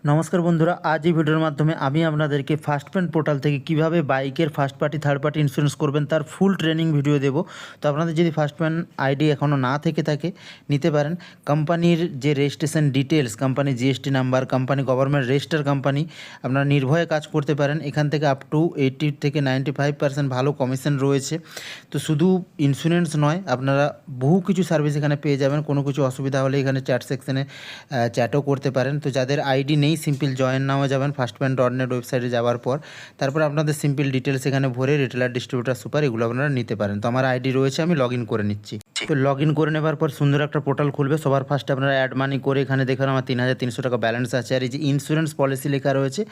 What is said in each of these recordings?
নমস্কার বন্ধুরা, আজ এই ভিডিওর মাধ্যমে আমি আপনাদেরকে ফার্স্ট পেন পোর্টাল থেকে কিভাবে বাইকের first party third party insurance করবেন তার ফুল ট্রেনিং ভিডিও দেব। তো আপনাদের যদি ফার্স্ট পেন আইডি এখনও না থেকে থাকে নিতে পারেন। কোম্পানির যে registration details, company GST number, company government register company, আপনারা নির্ভয়ে কাজ করতে পারেন। এখান থেকে আপ টু 80 থেকে 95% ভালো কমিশন রয়েছে। তো শুধু ইন্স্যুরেন্স নয়, আপনারা বহু কিছু সার্ভিস এখানে পেয়ে যাবেন। কোনো কিছু অসুবিধা হলে এখানে চ্যাট সেকশনে চ্যাটও করতে পারেন। তো যাদের আইডি নেই সিম্পল জয়েন নাও যাবেন ফার্স্টপ্যান.net ওয়েবসাইটে যাওয়ার পর, তারপর আপনাদের সিম্পল ডিটেলস এখানে ভরে রিটেলার, ডিস্ট্রিবিউটার, সুপার এগুলো আপনারা নিতে পারেন। তো আমার আইডি রয়েছে, আমি লগ ইন করে নিচ্ছি। তো লগ ইন করে নেবার পর সুন্দর একটা পোর্টাল খুলবে। সবার ফার্স্টে আপনারা অ্যাড মানি করে এখানে দেখেন আমার 3300 টাকা ব্যালেন্স আছে। আর এই যে ইন্স্যুরেন্স পলিসি লেখা রয়েছে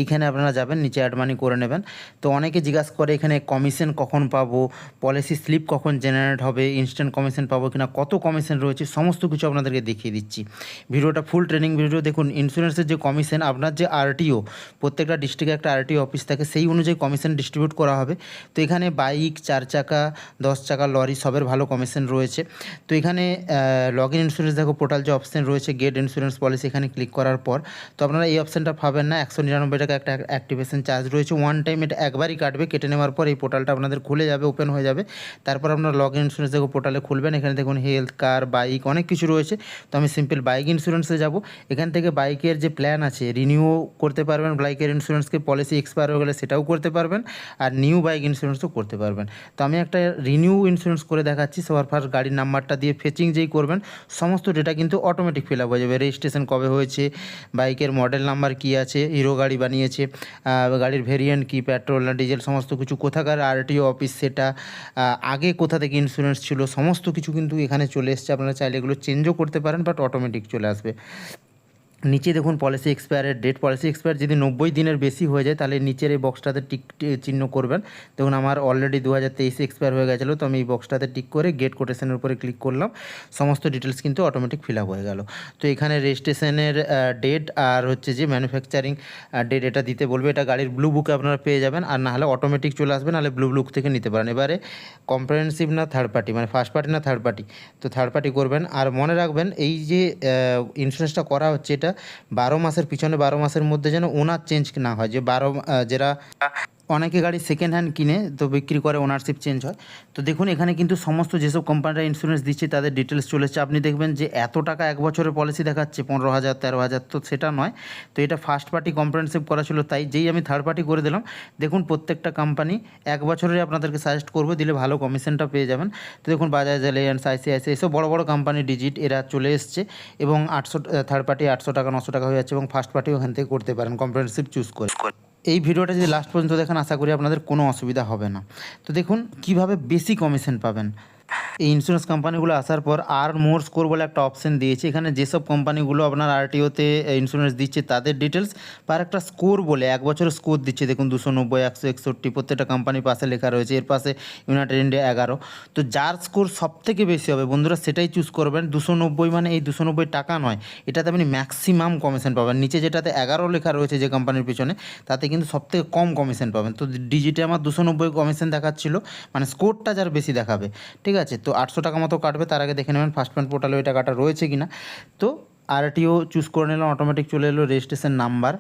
এইখানে আপনারা যাবেন, নিচে অ্যাড মানি করে নেবেন। তো অনেকে জিজ্ঞাসা করে এখানে কমিশন কখন পাবো, পলিসি স্লিপ কখন জেনারেট হবে, ইনস্ট্যান্ট কমিশন পাবো কিনা, কত কমিশন রয়েছে, সমস্ত কিছু আপনাদেরকে দেখিয়ে দিচ্ছি। ভিডিওটা ফুল ট্রেনিং ভিডিও দেখুন। ইন্স্যুরেন্সের যে কমিশন, আপনার যে আরটিও, প্রত্যেকটা ডিস্ট্রিক্টে একটা আরটিও অফিস থাকে, সেই অনুযায়ী কমিশন ডিস্ট্রিবিউট করা হবে। তো এখানে বাইক, 4 চাকা, 10 চাকা, লরি সবের ভালো কমিশন রয়েছে। তো এখানে লগ ইন ইন্স্যুরেন্স দেখো, পোর্টাল যে অপশান রয়েছে গেট ইন্স্যুরেন্স পলিসি, এখানে ক্লিক করার পর তো আপনারা এই অপশানটা পাবেন না। 199 টাকা একটা অ্যাক্টিভেশন চার্জ রয়েছে। ওয়ান টাইম এটা একবারই কাটবে। কেটে নেওয়ার পর এই পোর্টালটা আপনাদের খুলে যাবে, ওপেন হয়ে যাবে। তারপর আপনার লগ ইন ইন্স্যুরেন্স দেখো পোর্টালে খুলবেন। এখানে দেখুন হেলথ, কার, বাইক অনেক কিছু রয়েছে। তো আমি সিম্পল বাইক ইন্স্যুরেন্সে যাব। এখান থেকে বাইকের যে প্ল্যান আছে রিনিউ করতে পারবেন, বাইকের ইন্স্যুরেন্সকে পলিসি এক্সপায়ার হয়ে গেলে সেটাও করতে পারবেন, আর নিউ বাইক ইন্স্যুরেন্সও করতে পারবেন। তো আমি একটা রিনিউ ইন্স্যুরেন্স করে দেখাচ্ছি। সবার ফার্স্ট গাড়ির নাম্বারটা দিয়ে ফেচিং যেই করবেন সমস্ত ডেটা কিন্তু অটোমেটিক ফিল আপ হয়ে যাবে। রেজিস্ট্রেশন কবে হয়েছে, বাইকের মডেল নাম্বার কী আছে, হিরো গাড়ি বানিয়েছে, গাড়ির ভেরিয়েন্ট কী, পেট্রোল না ডিজেল, সমস্ত কিছু, কোথাকার আরটিও অফিস সেটা, আগে কোথা থেকে ইন্স্যুরেন্স ছিল, সমস্ত কিছু কিন্তু এখানে চলে এসছে। আপনারা চাইলে এগুলো চেঞ্জও করতে পারেন, বাট অটোমেটিক চলে আসবে। নিচে দেখুন পলিসি এক্সপায়ারের ডেট। পলিসি এক্সপায়ার যদি 90 দিনের বেশি হয়ে যায় তাহলে নিচের এই বক্সটাতে টিক চিহ্ন করবেন। দেখুন আমার অলরেডি 2023 এক্সপায়ার হয়ে গেছিলো, তো আমি এই বক্সটাতে টিক করে গেট কোটেশনের উপরে ক্লিক করলাম। সমস্ত ডিটেলস কিন্তু অটোমেটিক ফিল আপ হয়ে গেল। তো এখানে রেজিস্ট্রেশনের ডেট আর হচ্ছে যে ম্যানুফ্যাকচারিং ডেট এটা দিতে বলবে। এটা গাড়ির ব্লু বুকে আপনারা পেয়ে যাবেন, আর না হলে অটোমেটিক চলে আসবে, নাহলে ব্লু বুক থেকে নিতে পারেন। এবারে কম্প্রিহেনসিভ না থার্ড পার্টি, মানে ফার্স্ট পার্টি না থার্ড পার্টি, তো থার্ড পার্টি করবেন। আর মনে রাখবেন এই যে ইন্স্যুরেন্সটা করা হচ্ছে এটা 12 মাসের পিছনে 12 মাসের মধ্যে যেন ওনার চেঞ্জ না হয়। যে যারা অনেকে গাড়ি সেকেন্ড হ্যান্ড কিনে তো বিক্রি করে, ওনারশিপ চেঞ্জ হয়। তো দেখুন এখানে কিন্তু সমস্ত যেসব কোম্পানিরা ইন্স্যুরেন্স দিচ্ছে তাদের ডিটেলস চলে এসেছে। আপনি দেখবেন যে এত টাকা এক বছরের পলিসি দেখাচ্ছে 15,000 13,000, তো সেটা নয়। তো এটা ফার্স্ট পার্টি কম্প্রিহেনসিভ করা ছিল, তাই যেই আমি থার্ড পার্টি করে দিলাম দেখুন প্রত্যেকটা কোম্পানি এক বছরের আপনাদেরকে সাজেস্ট করবে, দিলে ভালো কমিশনটা পেয়ে যাবেন। তো দেখুন বাজাজ, এলিয়ান্স, আইসিআইসিআই এসব বড় বড় কোম্পানি, ডিজিট এরা চলে এসছে, এবং 800 থার্ড পার্টি 800 টাকা 900 টাকা হয়ে যাচ্ছে, এবং ফার্স্ট পার্টিও ওখান থেকে করতে পারেন কম্প্রিহেনসিভ চুজ করে। এই ভিডিওটা যদি লাস্ট পর্যন্ত দেখেন আশা করি আপনাদের কোনো অসুবিধা হবে না। তো দেখুন কিভাবে বেশি কমিশন পাবেন। এই ইন্স্যুরেন্স কোম্পানিগুলো আসার পর আর মোর স্কোর বলে একটা অপশন দিয়েছে। এখানে যেসব কোম্পানিগুলো আপনার আরটিওতে ইন্স্যুরেন্স দিচ্ছে তাদের ডিটেলস পার একটা স্কোর বলে এক বছরের স্কোর দিচ্ছে। দেখুন 290, 161 প্রত্যেকটা কোম্পানির পাশে লেখা রয়েছে। এর পাশে ইউনাইটেড ইন্ডিয়া 11। তো যার স্কোর সবথেকে বেশি হবে বন্ধুরা সেটাই চুজ করবেন। 290 মানে এই 290 টাকা নয়, এটাতে আপনি ম্যাক্সিমাম কমিশন পাবেন। নিচে যেটাতে 11 লেখা রয়েছে যে কোম্পানির পিছনে, তাতে কিন্তু সবথেকে কম কমিশন পাবেন। তো ডিজিটে আমার 290 কমিশন দেখাচ্ছিল, মানে স্কোরটা যার বেশি দেখাবে। ঠিক আছে, তো 800 টাকা মতো কাটবে। তার আগে দেখে নেবেন ফার্স্ট পেন পোর্টালে ওই টাকাটা রয়েছে কিনা। তো আরটিও চুজ করে নিলাম, অটোমেটিক চলে এলো রেজিস্ট্রেশন নাম্বার।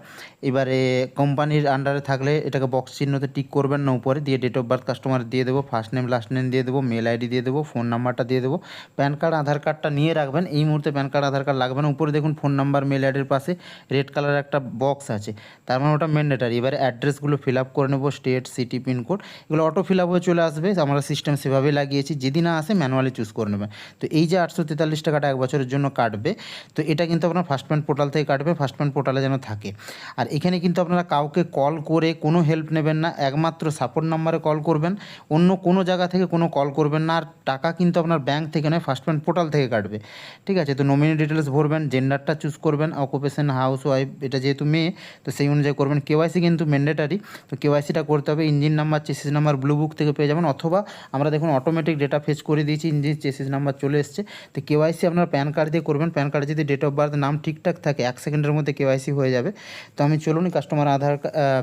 এবারে কোম্পানির আন্ডারে থাকলে এটাকে বক্স চিহ্নতে টিক করবেন না, উপরে দিয়ে ডেট অফ বার্থ কাস্টমার দিয়ে দেবো, ফার্স্ট নেম লাস্ট নেম দিয়ে দেবো, মেল আইডি দিয়ে দেবো, ফোন নাম্বারটা দিয়ে দেবো। প্যান কার্ড আধার কার্ডটা নিয়ে রাখবেন, এই মুহূর্তে প্যান কার্ড আধার কার্ড লাগবে না। উপরে দেখুন ফোন নাম্বার মেল আইডির পাশে রেড কালারের একটা বক্স আছে, তার মানে ওটা ম্যান্ডেটারি। এবারে অ্যাড্রেসগুলো ফিল আপ করে নেবো, স্টেট, সিটি, পিনকোড, এগুলো অটো ফিল আপ হয়ে চলে আসবে। আমরা সিস্টেম সেভাবেই লাগিয়েছি, যদি না আসে ম্যানুয়ালি চুজ করে নেবেন। তো এই যে 843 টাকাটা এক বছরের জন্য কাটবে, তো এটা কিন্তু আপনার ফার্স্ট পেন পোর্টাল থেকে কাটবে। ফার্স্ট পেন পোর্টালে যেন থাকে। আর এখানে কিন্তু আপনারা কাউকে কল করে কোনো হেল্প নেবেন না, একমাত্র সাপোর্ট নাম্বারে কল করবেন, অন্য কোনো জায়গা থেকে কোনো কল করবেন না। আর টাকা কিন্তু আপনার ব্যাংক থেকে নয়, ফার্স্ট পেন পোর্টাল থেকে কাটবে। ঠিক আছে, তো নমিনি ডিটেলস ভরবেন, জেন্ডারটা চুজ করবেন, অকুপেশন হাউস ওয়াইফ, এটা যেহেতু মেয়ে তো সেই অনুযায়ী করবেন। কেওয়াইসি কিন্তু ম্যান্ডেটারি, তো কেওয়াইসিটা করতে হবে। Engine number, chassis number blue book থেকে পেয়ে যাবেন, অথবা আমরা দেখুন অটোমেটিক ডেটা ফেচ করে দিয়েছি, ইঞ্জিন চেসিস নাম্বার চলে এসছে। তো কেওয়াইসি আপনার প্যান কার্ড দিয়ে করবেন। প্যান কার্ডে যদি ডেট অফ অফ বার্থ, নাম ঠিকঠাক থাকে 1 সেকেন্ডের মধ্যে কেওয়াইসি হয়ে যাবে। তো আমি চলুন কাস্টমার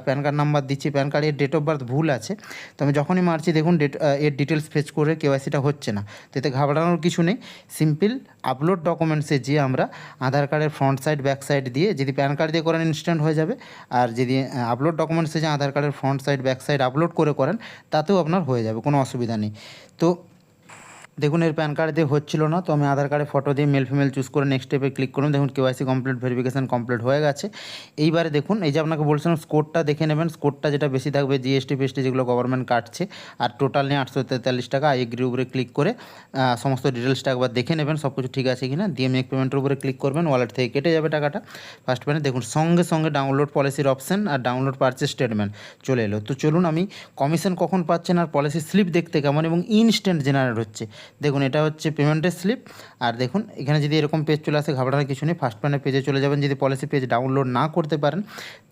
প্যান কার্ড নাম্বার দিচ্ছি, প্যান কার্ডের ডেট অফ বার্থ ভুল আছে। তো আমি যখনই মারছি দেখুন এর ডিটেলস ফেচ করে কেওয়াইসিটা হচ্ছে না। তো এতে ঘাবড়ানোর কিছু নেই, সিম্পল আপলোড ডকুমেন্টসে যে আমরা আধার কার্ডের ফ্রন্ট সাইড ব্যাক সাইড দিয়ে, যদি প্যান কার্ড দিয়ে করেন ইনস্ট্যান্ট হয়ে যাবে, আর যদি আপলোড ডকুমেন্টসে যে আধার কার্ডের front side back side upload করে করেন তাতেও আপনার হয়ে যাবে, কোনো অসুবিধা নেই। তো দেখুন এর প্যান কার্ড দিয়ে হচ্ছিল না, তো আমি আধার কার্ডে ফটো দিয়ে মেল ফিমেল চুজ করে নেক্সট স্টেপে ক্লিক করুন। দেখুন কেওয়াইসি কমপ্লিট, ভেরিফিকেশান কমপ্লিট হয়ে গেছে। এইবারে দেখুন এই যে আপনাকে বলছিলাম স্কোরটা দেখে নেবেন, স্কোরটা যেটা বেশি থাকবে জিএসটি ফিএসটি যেগুলো গভর্নমেন্ট কাটছে, আর টোটাল নিয়ে 843 টাকা। আই এগ্রির উপরে ক্লিক করে সমস্ত ডিটেলসটা একবার দেখে নেবেন সব কিছু ঠিক আছে কিনা, দিয়ে মেক পেমেন্টের উপরে ক্লিক করবেন, ওয়ালেট থেকে কেটে যাবে টাকাটা ফার্স্ট পেনে। দেখুন সঙ্গে সঙ্গে ডাউনলোড পলিসির অপশান আর ডাউনলোড পারচেস স্টেটমেন্ট চলে এলো। তো চলুন আমি কমিশন কখন পাচ্ছেন আর পলিসি স্লিপ দেখতে কেমন এবং ইনস্ট্যান্ট জেনারেট হচ্ছে, দেখুন এটা হচ্ছে পেমেন্টের স্লিপ। আর দেখুন এখানে যদি এরকম পেজ চলে আসে ঘাবড়ানোর কিছু নেই, ফার্স্ট প্যানের পেজে চলে যাবেন। যদি পলিসি পেজ ডাউনলোড না করতে পারেন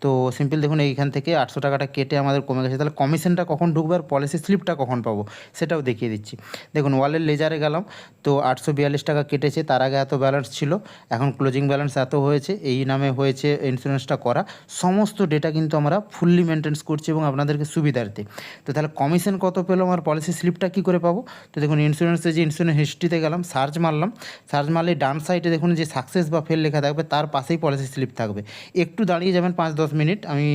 তো সিম্পল দেখুন এইখান থেকে 800 টাকাটা কেটে আমাদের কমে গেছে। তাহলে কমিশনটা কখন ঢুকবে আর পলিসি স্লিপটা কখন পাবো সেটাও দেখিয়ে দিচ্ছি। দেখুন ওয়ালের লেজারে গেলাম, তো 842 টাকা কেটেছে, তার আগে এত ব্যালেন্স ছিল, এখন ক্লোজিং ব্যালেন্স এত হয়েছে, এই নামে হয়েছে ইন্স্যুরেন্সটা করা। সমস্ত ডেটা কিন্তু আমরা ফুললি মেনটেন্স করছি এবং আপনাদেরকে সুবিধার্থে। তো তাহলে কমিশন কত পেলাম আর পলিসি স্লিপটা কী করে পাবো? তো দেখুন ইন্স্যুরেন্সে যে ইন্স্যুরেন্স হিস্ট্রিতে গেলাম, সার্চ মারলাম, সার্চ মারলে ডান সাইডে দেখুন যে সাকসেস বা ফেল লেখা থাকবে, তার পাশেই পলিসি স্লিপ থাকবে। একটু দাঁড়িয়ে যাবেন 5-10 মিনিট, আমি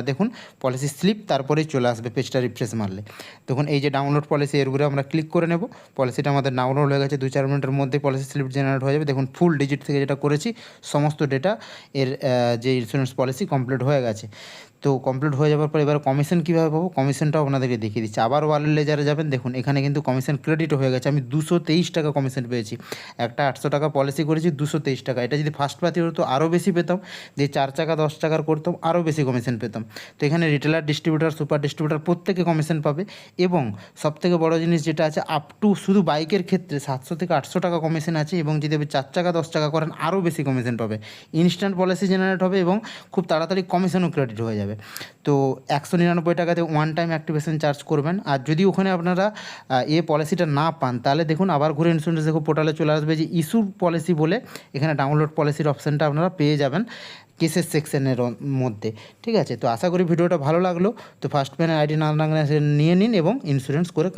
দেখুন পলিসি স্লিপ তারপরেই চলে আসবে পেজটা রিফ্রেশ মারলে। দেখুন এই যে ডাউনলোড পলিসি এর উপরে আমরা ক্লিক করে নেব, পলিসিটা আমাদের ডাউনলোড হয়ে গেছে, 2-4 মিনিটের মধ্যে পলিসি স্লিপ জেনারেট হয়ে যাবে। দেখুন ফুল ডিজিট থেকে যেটা করেছি সমস্ত ডেটা এর যে ইন্স্যুরেন্স পলিসি কমপ্লিট হয়ে গেছে। তো কমপ্লিট হয়ে যাওয়ার পর এবার কমিশন কীভাবে পাবো, কমিশনটাও আপনাদেরকে দেখিয়ে দিচ্ছি। আবার ওয়ালেট লেজারে যাবেন, দেখুন এখানে কিন্তু কমিশন ক্রেডিট হয়ে গেছে, আমি 223 টাকা কমিশন পেয়েছি। একটা 800 টাকা পলিসি করেছি, 223 টাকা। এটা যদি ফার্স্ট পার্টি হতো আরও বেশি পেতাম, যে 4 চাকা 10 টাকার করতাম আরও বেশি কমিশন পেতাম। তো এখানে রিটেলার, ডিস্ট্রিবিউটার, সুপার ডিস্ট্রিবিউটার প্রত্যেকে কমিশন পাবে, এবং সবথেকে বড় জিনিস যেটা আছে আপ টু শুধু বাইকের ক্ষেত্রে 700 থেকে 800 টাকা কমিশন আছে, এবং যদি আপনি 4 চাকা 10 টাকা করেন আরও বেশি কমিশন পাবে। ইনস্ট্যান্ট পলিসি জেনারেট হবে এবং খুব তাড়াতাড়ি কমিশনও ক্রেডিট হয়ে যাবে। তো 199 টাকাতে ওয়ান টাইম অ্যাক্টিভেশন চার্জ করবেন। আর যদি ওখানে আপনারা পলিসিটা না পান তাহলে দেখুন আবার ঘুরে ইন্স্যুরেন্স দেখো পোর্টালে চলে আসবে যে ইস্যু পলিসি বলে, এখানে ডাউনলোড পলিসির অপশানটা আপনারা পেয়ে যাবেন কেসের সেকশনের মধ্যে। ঠিক আছে, তো আশা করি ভিডিওটা ভালো লাগলো। তো ফার্স্ট প্যানের আইডি না নিয়ে নিন এবং ইন্স্যুরেন্স করে